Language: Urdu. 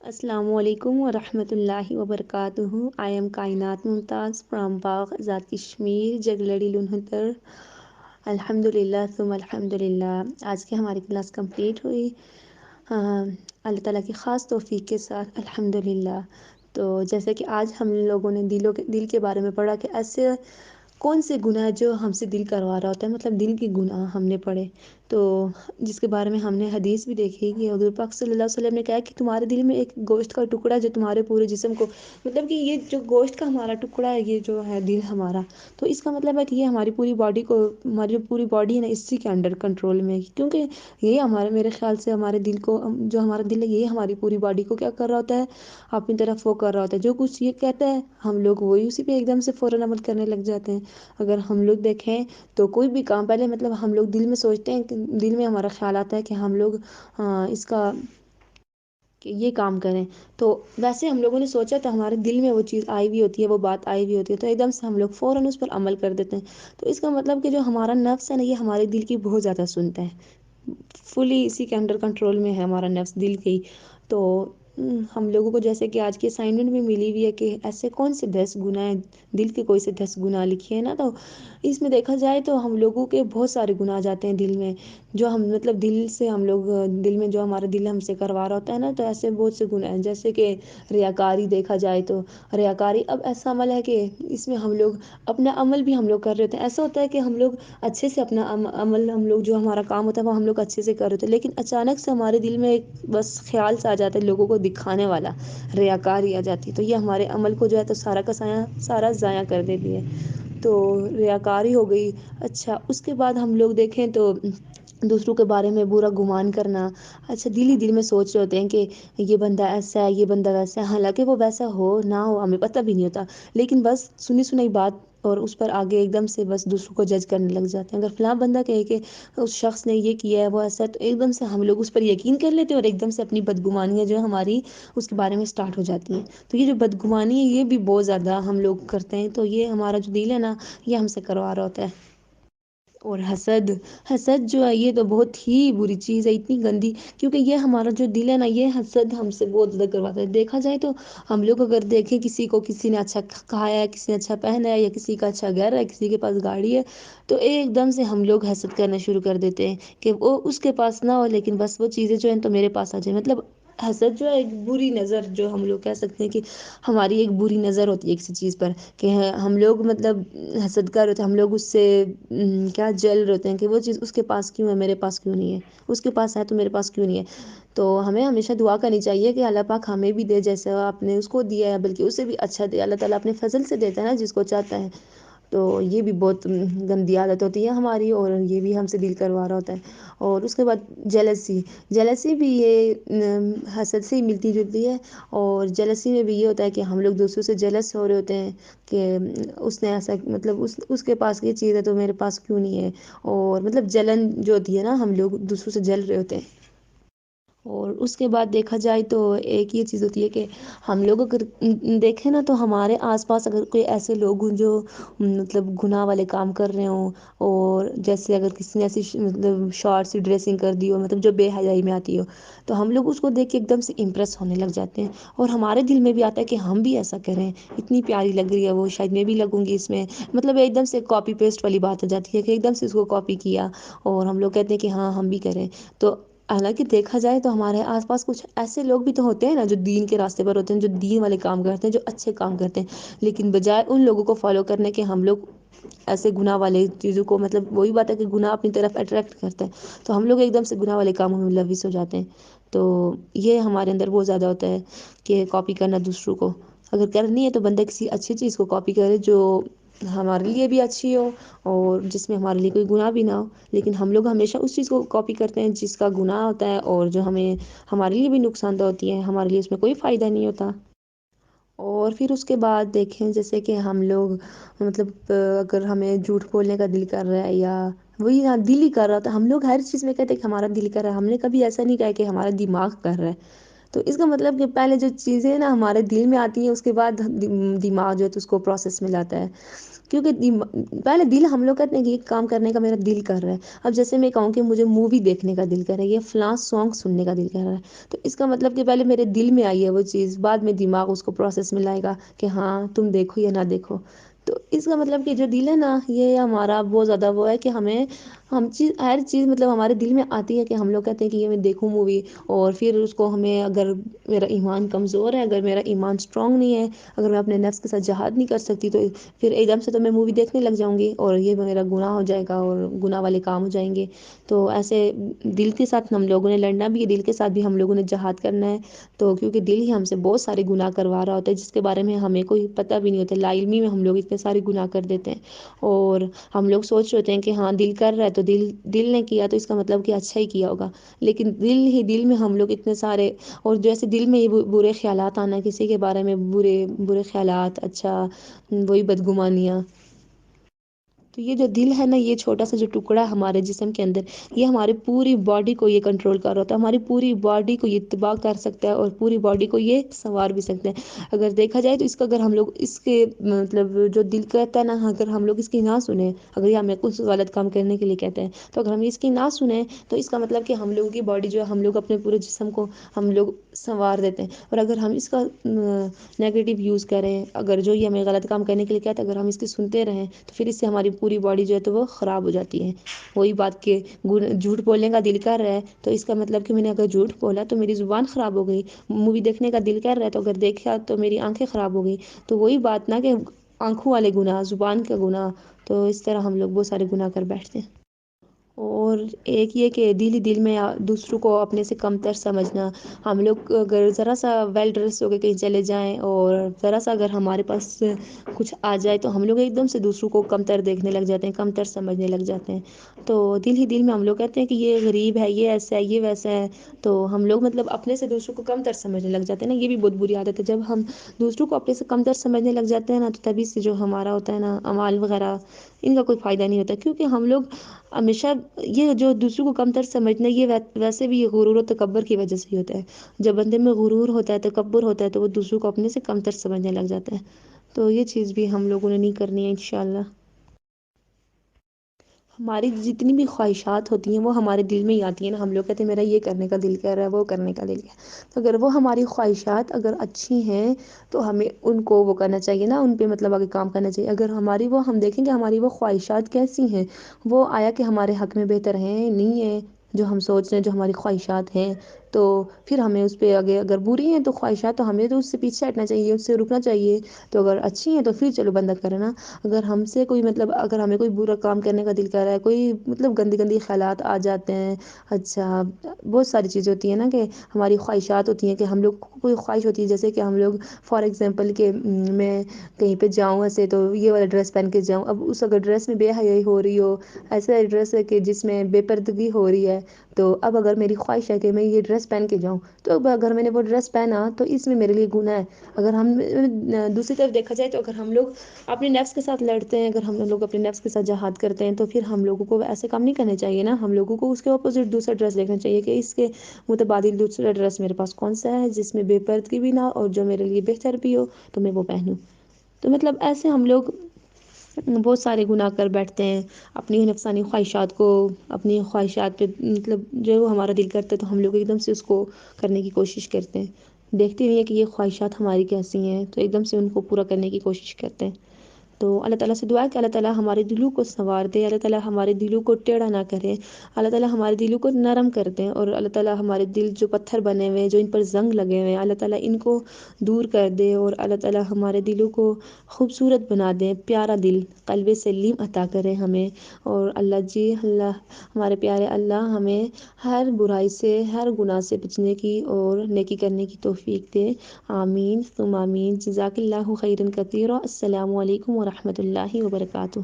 السلام علیکم ورحمۃ اللہ وبرکاتہ. آئی ایم کائنات ممتاز فرام باغ آزاد کشمیر جگلڑی لنہتر. الحمد للہ ثم الحمد للہ. آج کی ہماری کلاس کمپلیٹ ہوئی اللہ تعالیٰ کی خاص توفیق کے ساتھ الحمد للہ. تو جیسے کہ آج ہم لوگوں نے دل کے بارے میں پڑھا کہ ایسے کون سے گناہ جو ہم سے دل کروا رہا ہوتا ہے، مطلب دل کے گناہ ہم نے پڑھے. تو جس کے بارے میں ہم نے حدیث بھی دیکھی کہ حضور پاک صلی اللہ علیہ وسلم نے کہا کہ تمہارے دل میں ایک گوشت کا ٹکڑا جو تمہارے پورے جسم کو، مطلب کہ یہ جو گوشت کا ہمارا ٹکڑا ہے، یہ جو ہے دل ہمارا، تو اس کا مطلب ہے کہ یہ ہماری پوری باڈی کو، ہماری جو پوری باڈی ہے نا، اسی کے انڈر کنٹرول میں ہے. کیونکہ یہ میرے خیال سے ہمارے دل کو، جو ہمارا دل ہے، یہ ہماری پوری باڈی کو کیا کر رہا ہوتا ہے، اپنی طرف وہ کر رہا ہوتا ہے. جو کچھ یہ کہتا ہے ہم لوگ وہی اسی پہ ایک دم سے فوراً عمل کرنے لگ جاتے ہیں. اگر ہم لوگ دیکھیں تو کوئی بھی کام پہلے مطلب ہم لوگ دل میں سوچتے ہیں، کہ دل میں ہمارا خیال آتا ہے کہ ہم لوگ اس کا کہ یہ کام کریں، تو ویسے ہم لوگوں نے سوچا تو ہمارے دل میں وہ چیز آئی ہوئی ہوتی ہے، وہ بات آئی ہوئی ہوتی ہے، تو ایک دم سے ہم لوگ فوراً اس پر عمل کر دیتے ہیں. تو اس کا مطلب کہ جو ہمارا نفس ہے نا، یہ ہمارے دل کی بہت زیادہ سنتا ہے، فلی اسی کے انڈر کنٹرول میں ہے ہمارا نفس، دل کی. تو ہم لوگوں کو جیسے کہ آج کی اسائنمنٹ بھی ملی ہوئی ہے کہ ایسے کون سے 10 گناہ ہیں، دل کے کوئی سے 10 گناہ لکھے ہیں نا. تو اس میں دیکھا جائے تو ہم لوگوں کے بہت سارے گناہ جاتے ہیں دل میں، جو ہم مطلب دل سے ہم لوگ، دل میں جو ہمارا دل ہم سے کروا رہا ہوتا ہے نا. تو ایسے بہت سے گناہ ہیں، جیسے کہ ریاکاری دیکھا جائے تو ریاکاری اب ایسا عمل ہے کہ اس میں ہم لوگ اپنا عمل بھی ہم لوگ کر رہے ہوتے ہیں. ایسا ہوتا ہے کہ ہم لوگ اچھے سے اپنا عمل، ہم لوگ جو ہمارا کام ہوتا ہے وہ ہم لوگ اچھے سے کر رہے ہوتے ہیں، لیکن اچانک سے ہمارے دل میں ایک بس خیال سا آ جاتا ہے لوگوں کو دکھانے والا، ریاکاری آ جاتی ہے. تو یہ ہمارے عمل کو جو ہے تو سارا کا سارا ضائع کر دیتی ہے. تو ریاکاری ہو گئی. اچھا، اس کے بعد ہم لوگ دیکھیں تو دوسروں کے بارے میں برا گمان کرنا. اچھا، دل ہی دل میں سوچ رہے ہوتے ہیں کہ یہ بندہ ایسا ہے، یہ بندہ ویسا ہے، حالانکہ وہ ویسا ہو نہ ہو ہمیں پتہ بھی نہیں ہوتا، لیکن بس سنی سنائی بات اور اس پر آگے ایک دم سے بس دوسروں کو جج کرنے لگ جاتے ہیں. اگر فلاں بندہ کہے کہ اس شخص نے یہ کیا ہے، وہ ایسا ہے، تو ایک دم سے ہم لوگ اس پر یقین کر لیتے ہیں، اور ایک دم سے اپنی بدگمانیاں جو ہماری اس کے بارے میں سٹارٹ ہو جاتی ہیں. تو یہ جو بدگمانی ہے، یہ بھی بہت زیادہ ہم لوگ کرتے ہیں. تو یہ ہمارا جو دل ہے نا، یہ ہم سے کروا رہا ہوتا ہے. اور حسد جو ہے، یہ تو بہت ہی بری چیز ہے، اتنی گندی. کیونکہ یہ ہمارا جو دل ہے نا، یہ حسد ہم سے بہت زیادہ کرواتا ہے. دیکھا جائے تو ہم لوگ اگر دیکھیں کسی کو، کسی نے اچھا کھایا ہے، کسی نے اچھا پہنا ہے، یا کسی کا اچھا گھر ہے، کسی کے پاس گاڑی ہے، تو ایک دم سے ہم لوگ حسد کرنا شروع کر دیتے ہیں کہ وہ اس کے پاس نہ ہو، لیکن بس وہ چیزیں جو ہیں تو میرے پاس آ جائیں. مطلب حسد جو ہے ایک بری نظر، جو ہم لوگ کہہ سکتے ہیں کہ ہماری ایک بری نظر ہوتی ہے کسی چیز پر، کہ ہم لوگ مطلب حسد کر ہوتے ہیں، ہم لوگ اس سے کیا جل رہے ہوتے ہیں کہ وہ چیز اس کے پاس کیوں ہے، میرے پاس کیوں نہیں ہے، اس کے پاس ہے تو میرے پاس کیوں نہیں ہے. تو ہمیں ہمیشہ دعا کرنی چاہیے کہ اللہ پاک ہمیں بھی دے جیسا آپ نے اس کو دیا ہے، بلکہ اسے بھی اچھا دے. اللہ تعالیٰ اپنے فضل سے دیتا ہے نا جس کو چاہتا ہے. تو یہ بھی بہت گندی عادت ہوتی ہے ہماری، اور یہ بھی ہم سے دل کروا رہا ہوتا ہے. اور اس کے بعد جیلسی بھی یہ حسد سے ہی ملتی جلتی ہے. اور جیلسی میں بھی یہ ہوتا ہے کہ ہم لوگ دوسروں سے جیلس ہو رہے ہوتے ہیں کہ اس نے ایسا، مطلب اس کے پاس یہ چیز ہے تو میرے پاس کیوں نہیں ہے. اور مطلب جلن جو ہوتی ہے نا، ہم لوگ دوسروں سے جل رہے ہوتے ہیں. اور اس کے بعد دیکھا جائے تو ایک یہ چیز ہوتی ہے کہ ہم لوگ اگر دیکھیں نا، تو ہمارے آس پاس اگر کوئی ایسے لوگ ہوں جو مطلب گناہ والے کام کر رہے ہوں، اور جیسے اگر کسی نے ایسی مطلب شارٹ سی ڈریسنگ کر دی ہو، مطلب جو بے حیائی میں آتی ہو، تو ہم لوگ اس کو دیکھ کے ایک دم سے امپریس ہونے لگ جاتے ہیں. اور ہمارے دل میں بھی آتا ہے کہ ہم بھی ایسا کریں، اتنی پیاری لگ رہی ہے وہ، شاید میں بھی لگوں گی اس میں. مطلب ایک دم سے کاپی پیسٹ والی بات ہو جاتی ہے کہ ایک دم سے اس کو کاپی کیا، اور ہم لوگ کہتے ہیں کہ ہاں ہم بھی کریں. تو حالانکہ دیکھا جائے تو ہمارے آس پاس کچھ ایسے لوگ بھی تو ہوتے ہیں نا، جو دین کے راستے پر ہوتے ہیں، جو دین والے کام کرتے ہیں، جو اچھے کام کرتے ہیں. لیکن بجائے ان لوگوں کو فالو کرنے کے، ہم لوگ ایسے گناہ والے چیزوں کو، مطلب وہی بات ہے کہ گناہ اپنی طرف اٹریکٹ کرتے ہیں، تو ہم لوگ ایک دم سے گناہ والے کاموں میں ملوث ہو جاتے ہیں. تو یہ ہمارے اندر بہت زیادہ ہوتا ہے کہ کاپی کرنا دوسروں کو. اگر کرنی ہے تو بندہ کسی اچھی چیز کو کاپی کرے جو ہمارے لیے بھی اچھی ہو، اور جس میں ہمارے لیے کوئی گناہ بھی نہ ہو. لیکن ہم لوگ ہمیشہ اس چیز کو کاپی کرتے ہیں جس کا گناہ ہوتا ہے، اور جو ہمارے لیے بھی نقصان دہ ہوتی ہے، ہمارے لیے اس میں کوئی فائدہ نہیں ہوتا. اور پھر اس کے بعد دیکھیں جیسے کہ ہم لوگ مطلب اگر ہمیں جھوٹ بولنے کا دل کر رہا ہے، یا وہی دل ہی کر رہا تھا، ہم لوگ ہر چیز میں کہتے ہیں کہ ہمارا دل کر رہا ہے. ہم نے کبھی ایسا نہیں کہا کہ ہمارا دماغ کر رہا ہے. تو اس کا مطلب کہ پہلے جو چیزیں نا ہمارے دل میں آتی ہیں، اس کے بعد دماغ جو ہے تو اس کو پروسیس میں لاتا ہے، کیونکہ پہلے دل ہم لوگ کہتے ہیں کہ یہ کام کرنے کا میرا دل کر رہا ہے. اب جیسے میں کہوں کہ مجھے مووی دیکھنے کا دل کر رہا ہے، یہ فلاں سانگ سننے کا دل کر رہا ہے، تو اس کا مطلب کہ پہلے میرے دل میں آئی ہے وہ چیز، بعد میں دماغ اس کو پروسیس میں لائے گا کہ ہاں تم دیکھو یا نہ دیکھو. تو اس کا مطلب کہ جو دل ہے نا، یہ ہمارا بہت زیادہ وہ ہے کہ ہر چیز مطلب ہمارے دل میں آتی ہے کہ ہم لوگ کہتے ہیں کہ یہ میں دیکھوں مووی، اور پھر اس کو ہمیں، اگر میرا ایمان کمزور ہے، اگر میرا ایمان اسٹرانگ نہیں ہے، اگر میں اپنے نفس کے ساتھ جہاد نہیں کر سکتی، تو پھر ایک دم سے تو میں مووی دیکھنے لگ جاؤں گی اور یہ میرا گناہ ہو جائے گا اور گناہ والے کام ہو جائیں گے. تو ایسے دل کے ساتھ ہم لوگوں نے لڑنا بھی ہے، دل کے ساتھ بھی ہم لوگوں نے جہاد کرنا ہے. تو کیونکہ دل ہی ہم سے بہت سارے گناہ کروا رہا ہوتا ہے، جس کے بارے میں ہمیں کوئی پتہ بھی نہیں ہوتا، لا علمی میں ہم لوگ اتنے سارے گناہ کر دیتے ہیں. اور ہم لوگ سوچ رہے ہوتے ہیں کہ ہاں دل کر رہا ہے تو دل نے کیا تو اس کا مطلب کہ اچھا ہی کیا ہوگا، لیکن دل میں ہم لوگ اتنے سارے، اور جیسے دل میں یہ برے خیالات آنا، کسی کے بارے میں برے خیالات، اچھا وہی بدگمانیاں. تو یہ جو دل ہے نا، یہ چھوٹا سا جو ٹکڑا ہے ہمارے جسم کے اندر، یہ ہماری پوری باڈی کو یہ کنٹرول کر رہا ہوتا ہے، ہماری پوری باڈی کو یہ تباہ کر سکتا ہے اور پوری باڈی کو یہ سنوار بھی سکتے ہیں. اگر دیکھا جائے تو اس کا، اگر ہم لوگ اس کے مطلب جو دل کہتا ہے نا، اگر ہم لوگ اس کی نہ سنیں، اگر یہ ہمیں کچھ غلط کام کرنے کے لیے کہتے ہیں، تو اگر ہم اس کی نہ سنیں تو اس کا مطلب کہ ہم لوگوں کی باڈی جو ہے، ہم لوگ اپنے پورے جسم کو ہم لوگ سنوار دیتے ہیں. اور اگر ہم اس کا نیگیٹو یوز کریں، اگر جو یہ ہمیں غلط کام کرنے کے لیے کہتے ہیں اگر ہم اس کی سنتے رہیں، تو پھر اس سے ہماری پوری باڈی جو ہے تو وہ خراب ہو جاتی ہے. وہی بات کہ جھوٹ بولنے کا دل کر رہا ہے، تو اس کا مطلب کہ میں نے اگر جھوٹ بولا تو میری زبان خراب ہو گئی. مووی دیکھنے کا دل کر رہا ہے، تو اگر دیکھا تو میری آنکھیں خراب ہو گئی. تو وہی بات نا کہ آنکھوں والے گناہ، زبان کا گناہ، تو اس طرح ہم لوگ بہت سارے گناہ کر بیٹھتے ہیں. اور ایک یہ کہ دل ہی دل میں دوسروں کو اپنے سے کم تر سمجھنا. ہم لوگ اگر ذرا سا ویل ڈریس ہو کے کہیں چلے جائیں، اور ذرا سا اگر ہمارے پاس کچھ آ جائے، تو ہم لوگ ایک دم سے دوسروں کو کم تر دیکھنے لگ جاتے ہیں، کم تر سمجھنے لگ جاتے ہیں. تو دل ہی دل میں ہم لوگ کہتے ہیں کہ یہ غریب ہے، یہ ایسا ہے، یہ ویسا ہے. تو ہم لوگ مطلب اپنے سے دوسروں کو کم تر سمجھنے لگ جاتے ہیں نا، یہ بھی بہت بری عادت ہے. جب ہم دوسروں کو اپنے سے کم تر سمجھنے لگ جاتے ہیں نا، تو تبھی سے جو ہمارا ہوتا ہے نا اعمال وغیرہ، ان کا کوئی فائدہ نہیں ہوتا. کیونکہ ہم لوگ ہمیشہ یہ جو دوسروں کو کم تر سمجھنا، یہ ویسے بھی یہ غرور و تکبر کی وجہ سے ہی ہوتا ہے. جب بندے میں غرور ہوتا ہے، تکبر ہوتا ہے، تو وہ دوسروں کو اپنے سے کم تر سمجھنے لگ جاتا ہے. تو یہ چیز بھی ہم لوگوں نے نہیں کرنی ہے انشاءاللہ. ہماری جتنی بھی خواہشات ہوتی ہیں وہ ہمارے دل میں ہی آتی ہیں نا. ہم لوگ کہتے ہیں میرا یہ کرنے کا دل کر رہا ہے، وہ کرنے کا دل کر رہا ہے. تو اگر وہ ہماری خواہشات اگر اچھی ہیں تو ہمیں ان کو وہ کرنا چاہیے نا، ان پہ مطلب آگے کام کرنا چاہیے. اگر ہم دیکھیں کہ ہماری وہ خواہشات کیسی ہیں، وہ آیا کہ ہمارے حق میں بہتر ہیں، نہیں ہے جو ہم سوچ رہے ہیں، جو ہماری خواہشات ہیں، تو پھر ہمیں اس پہ آگے، اگر بری ہیں تو خواہشات، تو ہمیں تو اس سے پیچھے ہٹنا چاہیے، اس سے رکنا چاہیے. تو اگر اچھی ہیں تو پھر چلو بندہ کرے نا. اگر ہم سے کوئی مطلب، اگر ہمیں کوئی برا کام کرنے کا دل کر رہا ہے، کوئی مطلب گندی گندی خیالات آ جاتے ہیں، اچھا بہت ساری چیزیں ہوتی ہیں نا کہ ہماری خواہشات ہوتی ہیں کہ ہم لوگ کو کوئی خواہش ہوتی ہے، جیسے کہ ہم لوگ فار ایگزامپل کہ میں کہیں پہ جاؤں ایسے، تو یہ والا ڈریس پہن کے جاؤں. اب اس اگر ڈریس میں بے حیائی ہو رہی ہو، ایسا ڈریس ہے کہ جس میں بے پردگی ہو رہی ہے، تو اب اگر میری خواہش ہے کہ میں یہ ڈریس پہن کے جاؤں، تو اب اگر میں نے وہ ڈریس پہنا تو اس میں میرے لیے گناہ ہے. اگر ہم دوسری طرف دیکھا جائے تو اگر ہم لوگ اپنے نفس کے ساتھ لڑتے ہیں، اگر ہم لوگ اپنے نفس کے ساتھ جہاد کرتے ہیں، تو پھر ہم لوگوں کو ایسے کام نہیں کرنے چاہیے نا. ہم لوگوں کو اس کے اپوزٹ دوسرا ڈریس دیکھنا چاہیے کہ اس کے متبادل دوسرا ڈریس میرے پاس کون سا ہے جس میں بے پردگی بھی نہ ہو اور جو میرے لیے بہتر بھی ہو، تو میں وہ پہنوں. تو مطلب ایسے ہم لوگ بہت سارے گناہ کر بیٹھتے ہیں، اپنی نفسانی خواہشات کو، اپنی خواہشات پہ مطلب جو ہمارا دل کرتا ہے تو ہم لوگ ایک دم سے اس کو کرنے کی کوشش کرتے ہیں. دیکھتے نہیں ہیں کہ یہ خواہشات ہماری کیسی ہیں، تو ایک دم سے ان کو پورا کرنے کی کوشش کرتے ہیں. تو اللہ تعالیٰ سے دعا ہے کہ اللہ تعالیٰ ہمارے دلوں کو سنوار دے، اللہ تعالیٰ ہمارے دلوں کو ٹیڑھا نہ کرے، اللہ تعالیٰ ہمارے دلوں کو نرم کر دیں، اور اللہ تعالیٰ ہمارے دل جو پتھر بنے ہوئے ہیں، جو ان پر زنگ لگے ہوئے ہیں، اللہ تعالیٰ ان کو دور کر دے، اور اللہ تعالیٰ ہمارے دلوں کو خوبصورت بنا دیں، پیارا دل، قلب سلیم عطا کرے ہمیں. اور اللہ ہمارے پیارے اللہ ہمیں ہر برائی سے، ہر گناہ سے بچنے کی اور نیکی کرنے کی توفیق دے. آمین ثم آمین. جزاک اللہ خیرا کثیرا. السلام علیکم ورحمۃ اللہ وبرکاتہ.